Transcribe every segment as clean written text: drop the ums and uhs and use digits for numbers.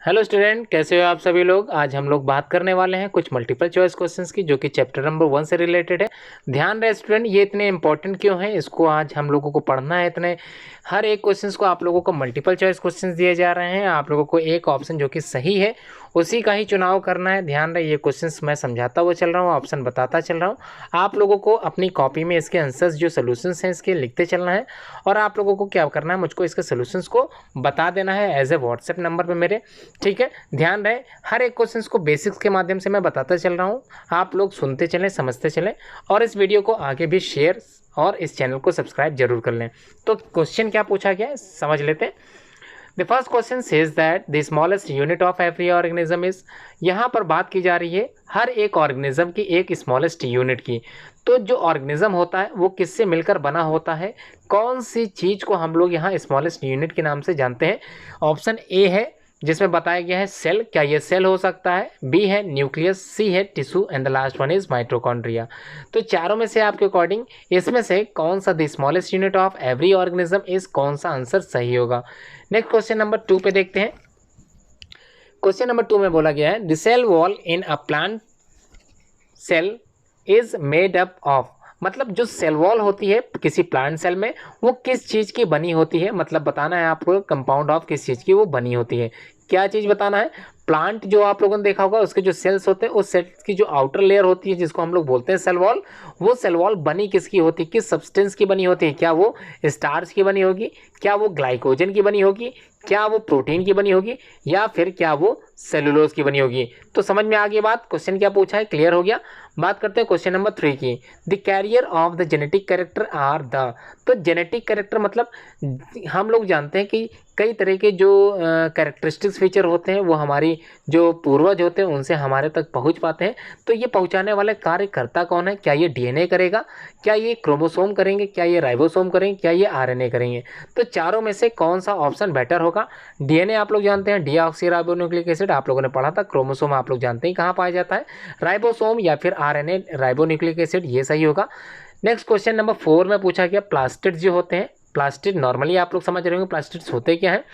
Hello student, कैसे हो आप सभी लोग। आज हम लोग बात करने वाले हैं कुछ मल्टीपल चॉइस क्वेश्चंस की, जो कि चैप्टर नंबर 1 से रिलेटेड है। ध्यान रहे स्टूडेंट, ये इतने इंपॉर्टेंट क्यों हैं, इसको आज हम लोगों को पढ़ना है। इतने हर एक क्वेश्चंस को आप लोगों को मल्टीपल चॉइस क्वेश्चंस दिए जा रहे हैं। आप लोगों को एक ऑप्शन जो कि सही है उसी का ही चुनाव करना है। ध्यान रहे, ये क्वेश्चंस मैं समझाता हुआ चल रहा हूँ, ऑप्शन बताता चल रहा हूँ। आप लोगों को अपनी कॉपी में इसके आंसर्स जो सोल्यूशंस हैं इसके लिखते चलना है। और आप लोगों को क्या करना है, मुझको इसके सोल्यूशंस को बता देना है एज ए व्हाट्सएप नंबर पर मेरे। ठीक है, ध्यान रहे हर एक क्वेश्चंस को बेसिक्स के माध्यम से मैं बताता चल रहा हूँ। आप लोग सुनते चलें, समझते चलें और इस वीडियो को आगे भी शेयर और इस चैनल को सब्सक्राइब जरूर कर लें। तो क्वेश्चन क्या पूछा गया है समझ लेते हैं। The first question says that the smallest unit of every organism is. यहाँ पर बात की जा रही है हर एक ऑर्गेनिज्म की एक स्मॉलेस्ट यूनिट की। तो जो ऑर्गेनिज्म होता है वो किससे मिलकर बना होता है, कौन सी चीज़ को हम लोग यहाँ स्मॉलेस्ट यूनिट के नाम से जानते हैं। ऑप्शन ए है जिसमें बताया गया है सेल, क्या ये सेल हो सकता है। बी है न्यूक्लियस, सी है tissue and the last one is mitochondria. तो चारों में से आपके अकॉर्डिंग इसमें से कौन सा the smallest unit of every organism is, कौन सा आंसर सही होगा। नेक्स्ट क्वेश्चन नंबर 2 पे देखते हैं। क्वेश्चन नंबर 2 में बोला गया है the cell wall in a plant cell is made up of. मतलब जो सेल वॉल होती है किसी प्लांट सेल में वो किस चीज़ की बनी होती है, मतलब बताना है आपको कंपाउंड ऑफ किस चीज़ की वो बनी होती है। क्या चीज़ बताना है। प्लांट जो आप लोगों ने देखा होगा उसके जो सेल्स होते हैं उस सेल्स की जो आउटर लेयर होती है जिसको हम लोग बोलते हैं सेल वॉल, वो सेल वॉल बनी किसकी होती है, किस सब्सटेंस की बनी होती है। क्या वो स्टार्च की बनी होगी, क्या वो ग्लाइकोजन की बनी होगी, क्या वो प्रोटीन की बनी होगी, या फिर क्या वो सेलुलोज की बनी होगी। तो समझ में आ गई बात, क्वेश्चन क्या पूछा है, क्लियर हो गया। बात करते हैं क्वेश्चन नंबर 3 की। The carrier of the genetic character are the. तो जेनेटिक कैरेक्टर मतलब हम लोग जानते हैं कि कई तरह के जो कैरेक्टरिस्टिक्स फीचर होते हैं वो हमारी जो पूर्वज होते हैं उनसे हमारे तक पहुंच पाते हैं। तो ये पहुंचाने वाले कार्यकर्ता कौन है, क्या ये डीएनए करेगा, क्या ये क्रोमोसोम करेंगे, क्या ये राइबोसोम करेंगे, क्या ये आरएनए करेंगे। तो चारों में से कौन सा ऑप्शन बेटर होगा। डीएनए आप लोग जानते हैं डीऑक्सी राइबोन्यूक्लिक एसिड आप लोगों ने पढ़ा था। क्रोमोसोम आप लोग जानते हैं कहाँ पाया जाता है, राइबोसोम या फिर आरएनए राइबोन्यूक्लिक एसिड, ये सही होगा। नेक्स्ट क्वेश्चन नंबर 4 में पूछा गया प्लास्टिड जो होते हैं, प्लास्टिड नॉर्मली आप लोग समझ रहे होंगे प्लास्टिड्स होते क्या हैं।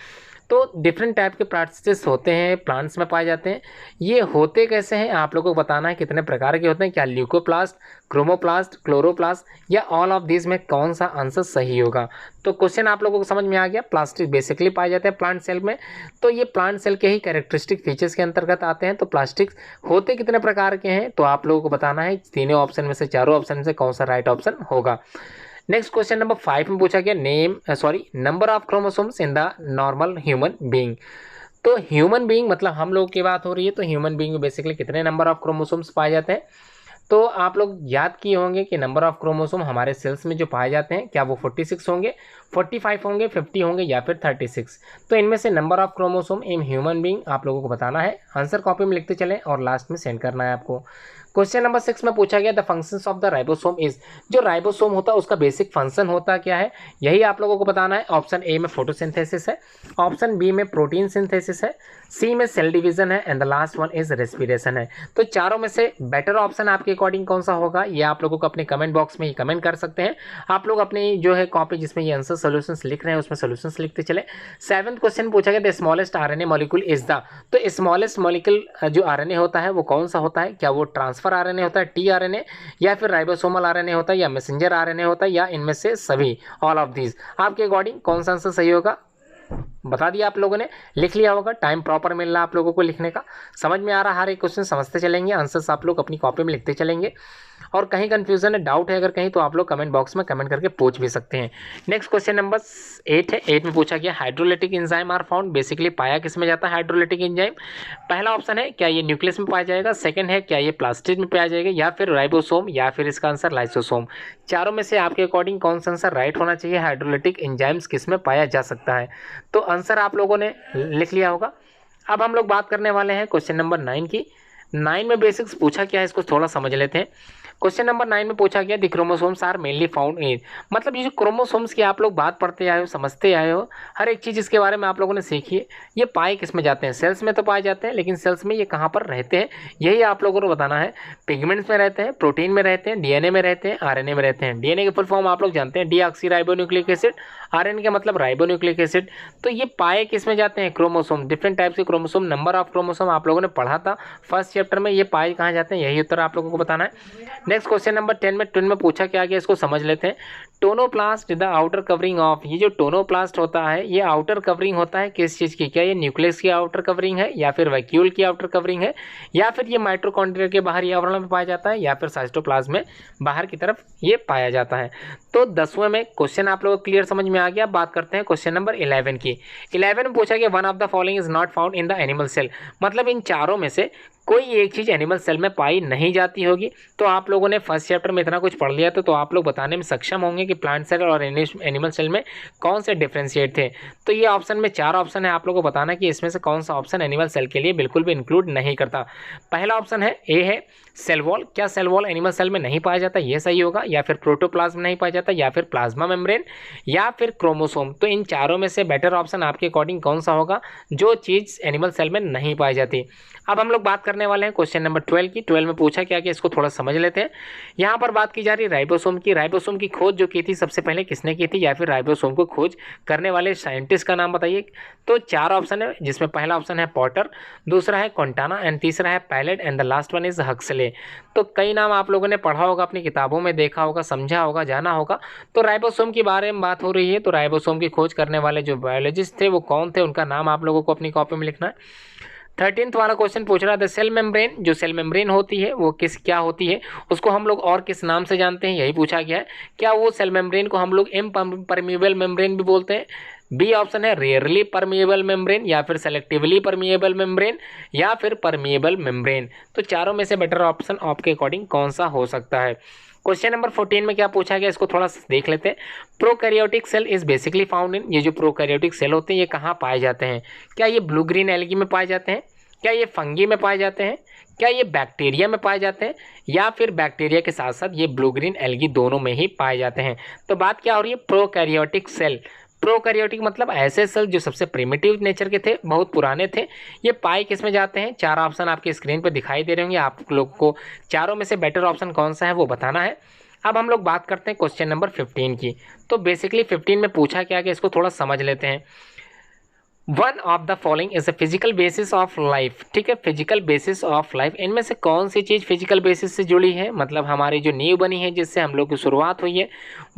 तो डिफरेंट टाइप के प्लास्टिड्स होते हैं, प्लांट्स में पाए जाते हैं। ये होते कैसे हैं आप लोगों को बताना है, कितने प्रकार के होते हैं, क्या ल्यूकोप्लास्ट, क्रोमोप्लास्ट, क्लोरोप्लास्ट या ऑल ऑफ दिस में कौन सा आंसर सही होगा। तो क्वेश्चन आप लोगों को समझ में आ गया। प्लास्टिक बेसिकली पाए जाते हैं प्लांट सेल में, तो ये प्लांट सेल के ही कैरेक्टरिस्टिक फीचर्स के अंतर्गत आते हैं। तो प्लास्टिक होते कितने प्रकार के हैं तो आप लोगों को बताना है तीनों ऑप्शन में से, चारों ऑप्शन में से कौन सा राइट ऑप्शन होगा। नेक्स्ट क्वेश्चन नंबर 5 में पूछा गया number of chromosomes in the normal human being. तो ह्यूमन बीइंग मतलब हम लोग की बात हो रही है, तो ह्यूमन बीइंग में बेसिकली कितने नंबर ऑफ क्रोमोसोम्स पाए जाते हैं। तो आप लोग याद किए होंगे कि नंबर ऑफ क्रोमोसोम हमारे सेल्स में जो पाए जाते हैं क्या वो 46 होंगे, 45 होंगे, 50 होंगे या फिर 36। तो इनमें से number of chromosome in human being आप लोगों को बताना है, आंसर कॉपी में लिखते चलें और लास्ट में सेंड करना है आपको। क्वेश्चन नंबर 6 में पूछा गया the functions of the ribosome is. जो राइबोसोम होता है उसका बेसिक फंक्शन होता क्या है, यही आप लोगों को बताना है। ऑप्शन ए में फोटोसिंथेसिस है, ऑप्शन बी में प्रोटीन सिंथेसिस है, सी में सेल डिवीजन है and the last one is respiration है। तो चारों में से बेटर ऑप्शन आपके अकॉर्डिंग कौन सा होगा ये आप लोगों को अपने कमेंट बॉक्स में ही कमेंट कर सकते हैं। आप लोग अपनी जो है कॉपी जिसमें ये आंसर सोल्यूशंस लिख रहे हैं उसमें सोल्यूशंस लिखते चले। 7वां क्वेश्चन पूछा गया the smallest RNA molecule is the. तो स्मॉलेस्ट मॉलिक्यूल जो आरएनए होता है वो कौन सा होता है, क्या वो ट्रांसफर आरएनए होता है टीआरएनए, या फिर राइबोसोमल आरएनए होता है, या मैसेंजर आरएनए होता है, या इनमें से सभी ऑल ऑफ दीज। आपके अकॉर्डिंग कौन सा आंसर सही होगा बता दिया आप लोगों ने, लिख लिया होगा। टाइम प्रॉपर मिल रहा है आप लोगों को लिखने का, समझ में आ रहा है, हर एक क्वेश्चन समझते चलेंगे, आंसर्स आप लोग अपनी कॉपी में लिखते चलेंगे। और कहीं कंफ्यूजन है, डाउट है अगर कहीं, तो आप लोग कमेंट बॉक्स में कमेंट करके पूछ भी सकते हैं। नेक्स्ट क्वेश्चन नंबर 8 है। 8 में पूछा गया hydrolytic enzyme are found. Basically पाया किस में जाता है हाइड्रोलिटिक एंजाइम। पहला ऑप्शन है क्या ये न्यूक्लियस में पाया जाएगा, सेकंड है क्या ये प्लास्टिड में पाया जाएगा, या फिर राइबोसोम, या फिर इसका आंसर लाइसोसोम। चारों में से आपके अकॉर्डिंग कौन सा आंसर राइट होना चाहिए, हाइड्रोलिटिक एंजाइम्स किस में पाया जा सकता है। तो आंसर आप लोगों ने लिख लिया होगा। अब हम लोग बात करने वाले हैं क्वेश्चन नंबर 9 की। 9 में बेसिक्स पूछा क्या है इसको थोड़ा समझ लेते हैं। क्वेश्चन नंबर 9 में पूछा गया the chromosomes are mainly found in. मतलब ये जो क्रोमोसोम्स की आप लोग बात पढ़ते आए हो, समझते आए हो, हर एक चीज़ इसके बारे में आप लोगों ने सीखी है। ये पाए किस में जाते हैं, सेल्स में तो पाए जाते हैं, लेकिन सेल्स में ये कहाँ पर रहते हैं यही आप लोगों को बताना है। पिगमेंट्स में रहते हैं, प्रोटीन में रहते हैं, डीएनए में रहते हैं, आरएनए में रहते हैं। डीएनए की फुल फॉर्म आप लोग जानते हैं डीऑक्सी राइबोन्यूक्लिक एसिड, आरएनए का मतलब राइबोन्यूक्लिक एसिड। तो ये पाए किस में जाते हैं, क्रोमोसोम, डिफरेंट टाइप्स के क्रोमोसोम, नंबर ऑफ क्रोमोसोम आप लोगों ने पढ़ा था फर्स्ट चैप्टर में, ये पाए कहाँ जाते हैं, यही उत्तर आप लोगों को बताना है। नेक्स्ट क्वेश्चन नंबर 10 में पूछा क्या गया, इसको समझ लेते हैं। Tonoplast the outer covering of, ये जो टोनोप्लास्ट होता है ये आउटर कवरिंग होता है किस चीज़ की, क्या ये न्यूक्लियस की आउटर कवरिंग है या फिर वैक्यूल की आउटर कवरिंग है या फिर ये माइटोकॉन्ड्रिया के बाहरी आवरण में पाया जाता है या फिर साइटोप्लाज्म में बाहर की तरफ ये पाया जाता है। तो 10वें में क्वेश्चन आप लोगों को क्लियर समझ में आ गया। बात करते हैं क्वेश्चन नंबर 11 की। 11 में पूछा गया one of the following is not found in the animal cell, मतलब इन चारों में से कोई एक चीज़ एनिमल सेल में पाई नहीं जाती होगी। तो आप लोगों ने फर्स्ट चैप्टर में इतना कुछ पढ़ लिया तो आप लोग बताने में सक्षम होंगे कि प्लांट सेल और एनिमल सेल में कौन से डिफ्रेंशिएट थे। तो ये ऑप्शन में 4 ऑप्शन है, आप लोगों को बताना कि इसमें से कौन सा ऑप्शन एनिमल सेल के लिए बिल्कुल भी इंक्लूड नहीं करता। पहला ऑप्शन है ए है सेल वॉल, क्या सेल वॉल एनिमल सेल में नहीं पाया जाता, ये सही होगा, या फिर प्रोटोप्लाज्म नहीं पाया जाता, या फिर प्लाज्मा मेम्ब्रेन, या फिर क्रोमोसोम। तो इन चारों में से बेटर ऑप्शन आपके अकॉर्डिंग कौन सा होगा, जो चीज़ एनिमल सेल में नहीं पाई जाती। अब हम लोग बात करने वाले हैं क्वेश्चन नंबर 12 की। 12 में पूछा क्या कि इसको थोड़ा समझ लेते हैं। यहाँ पर बात की जा रही है राइबोसोम की। राइबोसोम की खोज जो की थी सबसे पहले किसने की थी, या फिर राइबोसोम को खोज करने वाले साइंटिस्ट का नाम बताइए। तो 4 ऑप्शन है, जिसमें पहला ऑप्शन है पॉटर, दूसरा है क्विंटाना एंड तीसरा है Palade and the last one is Huxley. तो कई नाम आप लोगों ने पढ़ा होगा, अपनी किताबों में देखा होगा, समझा होगा, जाना होगा। तो राइबोसोम के बारे में बात हो रही है, तो राइबोसोम की खोज करने वाले जो बायोलॉजिस्ट थे वो कौन थे, उनका नाम आप लोगों को अपनी कॉपी में लिखना है। 13th वाला क्वेश्चन पूछ रहा था सेल मेम्ब्रेन, जो सेल मेम्ब्रेन होती है वो क्या होती है, उसको हम लोग और किस नाम से जानते हैं, यही पूछा गया है। क्या वो सेल मेम्ब्रेन को हम लोग इम्परमीएबल मेम्ब्रेन भी बोलते हैं, बी ऑप्शन है रेयरली परमिएबल मेम्ब्रेन, या फिर सेलेक्टिवली परमिएबल मेम्ब्रेन, या फिर परमिएबल मेम्ब्रेन। तो चारों में से बेटर ऑप्शन आपके अकॉर्डिंग कौन सा हो सकता है। क्वेश्चन नंबर 14 में क्या पूछा गया, इसको थोड़ा देख लेते हैं। Prokaryotic cell is basically found in, ये जो प्रोकैरियोटिक सेल होते हैं ये कहाँ पाए जाते हैं, क्या ये ब्लू ग्रीन एल्गी में पाए जाते हैं, क्या ये फंगी में पाए जाते हैं, क्या ये बैक्टीरिया में पाए जाते हैं, या फिर बैक्टीरिया के साथ साथ ये ब्लू ग्रीन एल्गी दोनों में ही पाए जाते हैं। तो बात क्या हो रही है, प्रोकैरियोटिक सेल। प्रोकैरियोटिक मतलब ऐसे सेल जो सबसे प्रिमिटिव नेचर के थे, बहुत पुराने थे। ये पाए किस में जाते हैं, 4 ऑप्शन आपकी स्क्रीन पर दिखाई दे रहे होंगे, आप लोग को चारों में से बेटर ऑप्शन कौन सा है वो बताना है। अब हम लोग बात करते हैं क्वेश्चन नंबर 15 की। तो बेसिकली 15 में पूछा क्या कि इसको थोड़ा समझ लेते हैं। One of the following is a physical basis of life, ठीक है, फिजिकल बेसिस ऑफ लाइफ, इनमें से कौन सी चीज़ फिजिकल बेसिस से जुड़ी है, मतलब हमारी जो नींव बनी है जिससे हम लोग की शुरुआत हुई है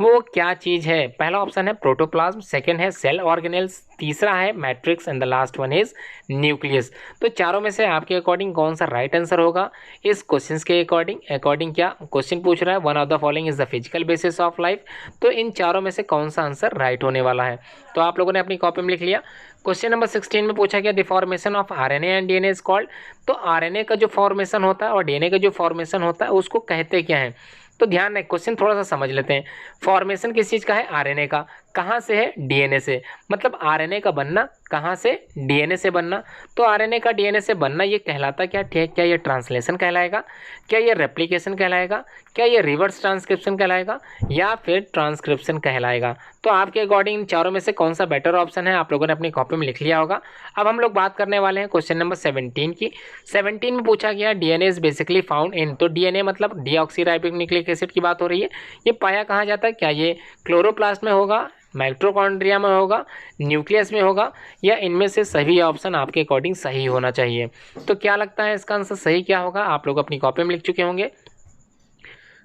वो क्या चीज़ है। पहला ऑप्शन है प्रोटोप्लाज्म, सेकंड है सेल ऑर्गेनेल्स, तीसरा है matrix and the last one is nucleus. तो चारों में से आपके अकॉर्डिंग कौन सा राइट आंसर होगा इस क्वेश्चन के अकॉर्डिंग क्या क्वेश्चन पूछ रहा है, one of the following is the physical basis of life. तो इन चारों में से कौन सा आंसर राइट होने वाला है। तो आप लोगों ने अपनी कॉपी में लिख लिया। क्वेश्चन नंबर 16 में पूछा गया the formation of RNA and DNA is called. तो आरएनए का जो फॉर्मेशन होता है और डीएनए का जो फॉर्मेशन होता है उसको कहते क्या है। तो ध्यान रखें, क्वेश्चन थोड़ा सा समझ लेते हैं। फॉर्मेशन किस चीज़ का है, आरएनए का, कहाँ से है, डीएनए से, मतलब आरएनए का बनना कहाँ से, डीएनए से बनना। तो आरएनए का डीएनए से बनना ये कहलाता क्या, ठीक, क्या ये ट्रांसलेशन कहलाएगा, क्या ये रेप्लिकेशन कहलाएगा, क्या ये रिवर्स ट्रांसक्रिप्शन कहलाएगा, या फिर ट्रांसक्रिप्शन कहलाएगा। तो आपके अकॉर्डिंग इन चारों में से कौन सा बेटर ऑप्शन है, आप लोगों ने अपनी कॉपी में लिख लिया होगा। अब हम लोग बात करने वाले हैं क्वेश्चन नंबर 17 की। 17 में पूछा गया डीएनए इज बेसिकली फाउंड इन, तो डीएनए मतलब डीऑक्सीराइबोन्यूक्लिक एसिड की बात हो रही है। ये पाया कहाँ जाता है, क्या ये क्लोरोप्लास्ट में होगा, माइटोकॉन्ड्रिया में होगा, न्यूक्लियस में होगा, या इनमें से सभी ऑप्शन आपके अकॉर्डिंग सही होना चाहिए। तो क्या लगता है इसका आंसर सही क्या होगा, आप लोग अपनी कॉपी में लिख चुके होंगे।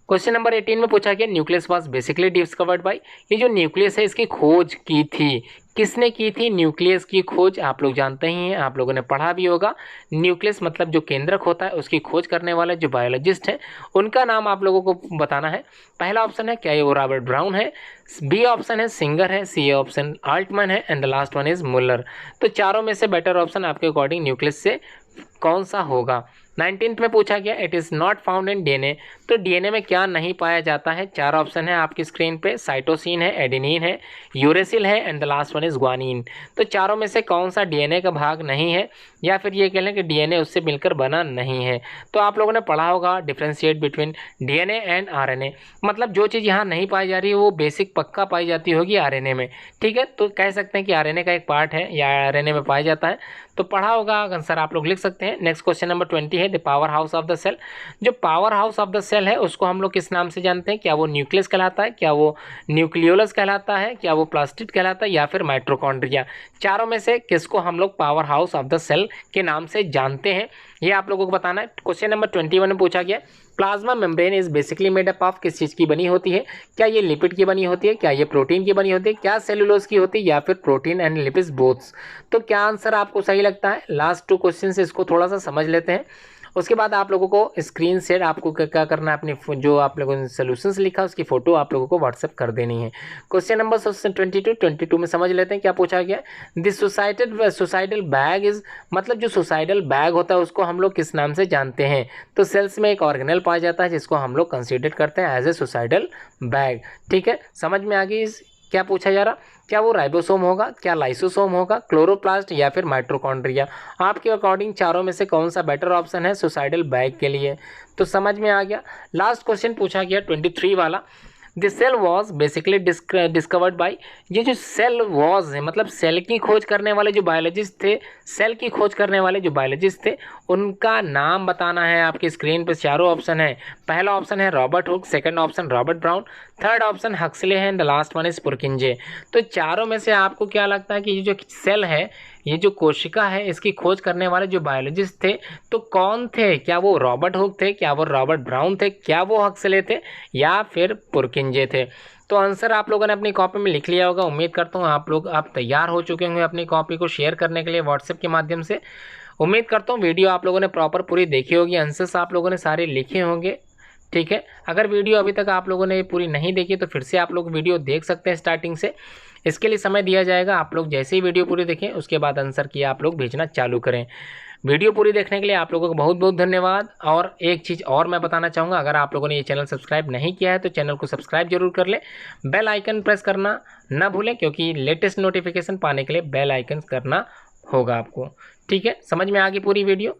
क्वेश्चन नंबर 18 में पूछा गया nucleus was basically discovered by, ये जो न्यूक्लियस है इसकी खोज की थी, किसने की थी, न्यूक्लियस की खोज आप लोग जानते ही हैं, आप लोगों ने पढ़ा भी होगा। न्यूक्लियस मतलब जो केंद्रक होता है उसकी खोज करने वाले जो बायोलॉजिस्ट हैं उनका नाम आप लोगों को बताना है। पहला ऑप्शन है क्या ये वो रॉबर्ट ब्राउन है, बी ऑप्शन है सिंगर है, सी ऑप्शन आल्टमैन है, and the last one is Muller. तो चारों में से बेटर ऑप्शन आपके अकॉर्डिंग न्यूक्लियस से कौन सा होगा। 19th में पूछा गया it is not found in DNA, तो डीएनए में क्या नहीं पाया जाता है। 4 ऑप्शन है आपकी स्क्रीन पे, साइटोसिन है, एडेनिन है, यूरेसिल है, and the last one is guanine. तो चारों में से कौन सा डीएनए का भाग नहीं है, या फिर ये कह लें कि डीएनए उससे मिलकर बना नहीं है। तो आप लोगों ने पढ़ा होगा differentiate between DNA and RNA, मतलब जो चीज़ यहाँ नहीं पाई जा रही है वो बेसिक पक्का पाई जाती होगी आरएनए में, ठीक है। तो कह सकते हैं कि आरएनए का एक पार्ट है या आरएनए में पाया जाता है। तो पढ़ा होगा आंसर आप लोग लिख सकते हैं। हैं। नेक्स्ट क्वेश्चन नंबर 20 है the power house of the cell. जो power house of the cell है उसको हम लोग किस नाम से जानते हैं? क्या वो न्यूक्लियस कहलाता है, क्या वो न्यूक्लियोलस कहलाता है, क्या वो प्लास्टिड कहलाता है, या फिर माइटोकॉन्ड्रिया? चारों में से किसको हम लोग power house of the cell के नाम से जानते हैं, ये आप लोगों को बताना है। क्वेश्चन नंबर 21 में पूछा गया plasma membrane is basically made up of, किस चीज़ की बनी होती है? क्या ये लिपिड की बनी होती है, क्या ये प्रोटीन की बनी होती है, क्या सेलुलोज की होती है, या फिर प्रोटीन एंड लिपिड्स बोथ्स? तो क्या आंसर आपको सही लगता है? लास्ट 2 क्वेश्चन से इसको थोड़ा सा समझ लेते हैं, उसके बाद आप लोगों को स्क्रीन शेयर आपको क्या करना है, अपनी जो आप लोगों ने सोल्यूशंस लिखा उसकी फ़ोटो आप लोगों को व्हाट्सएप कर देनी है। क्वेश्चन नंबर 22 में समझ लेते हैं क्या पूछा गया। दिस सुसाइडल बैग इज, मतलब जो सुसाइडल बैग होता है उसको हम लोग किस नाम से जानते हैं? तो सेल्स में एक ऑर्गेनेल पाया जाता है जिसको हम लोग कंसिडर करते हैं एज ए सुसाइडल बैग। ठीक है, समझ में आ गई क्या पूछा जा रहा? क्या वो राइबोसोम होगा, क्या लाइसोसोम होगा, क्लोरोप्लास्ट, या फिर माइटोकॉन्ड्रिया? आपके अकॉर्डिंग चारों में से कौन सा बेटर ऑप्शन है सुसाइडल बैग के लिए? तो समझ में आ गया। लास्ट क्वेश्चन पूछा गया 23 वाला, this cell was basically discovered by. ये जो सेल वॉज है मतलब सेल की खोज करने वाले जो बायोलॉजिस्ट थे, सेल की खोज करने वाले जो बायोलॉजिस्ट थे उनका नाम बताना है। आपकी स्क्रीन पर चारों ऑप्शन है। पहला ऑप्शन है Robert Hooke, second option Robert Brown, third option Huxley है, and the last one is Purkinje. तो चारों में से आपको क्या लगता है कि ये जो सेल है, ये जो कोशिका है, इसकी खोज करने वाले जो बायोलॉजिस्ट थे तो कौन थे? क्या वो रॉबर्ट हुक थे, क्या वो रॉबर्ट ब्राउन थे, क्या वो हक्सले थे, या फिर पुरकिंजे थे? तो आंसर आप लोगों ने अपनी कॉपी में लिख लिया होगा। उम्मीद करता हूँ आप तैयार हो चुके होंगे अपनी कॉपी को शेयर करने के लिए व्हाट्सएप के माध्यम से। उम्मीद करता हूँ वीडियो आप लोगों ने प्रॉपर पूरी देखी होगी, आंसर्स आप लोगों ने सारे लिखे होंगे। ठीक है, अगर वीडियो अभी तक आप लोगों ने पूरी नहीं देखी तो फिर से आप लोग वीडियो देख सकते हैं स्टार्टिंग से। इसके लिए समय दिया जाएगा, आप लोग जैसे ही वीडियो पूरी देखें उसके बाद आंसर की आप लोग भेजना चालू करें। वीडियो पूरी देखने के लिए आप लोगों को बहुत बहुत धन्यवाद। और एक चीज़ और मैं बताना चाहूँगा, अगर आप लोगों ने ये चैनल सब्सक्राइब नहीं किया है तो चैनल को सब्सक्राइब जरूर कर लें, बेल आइकन प्रेस करना ना भूलें, क्योंकि लेटेस्ट नोटिफिकेशन पाने के लिए बेल आइकन करना होगा आपको। ठीक है, समझ में आ गई पूरी वीडियो?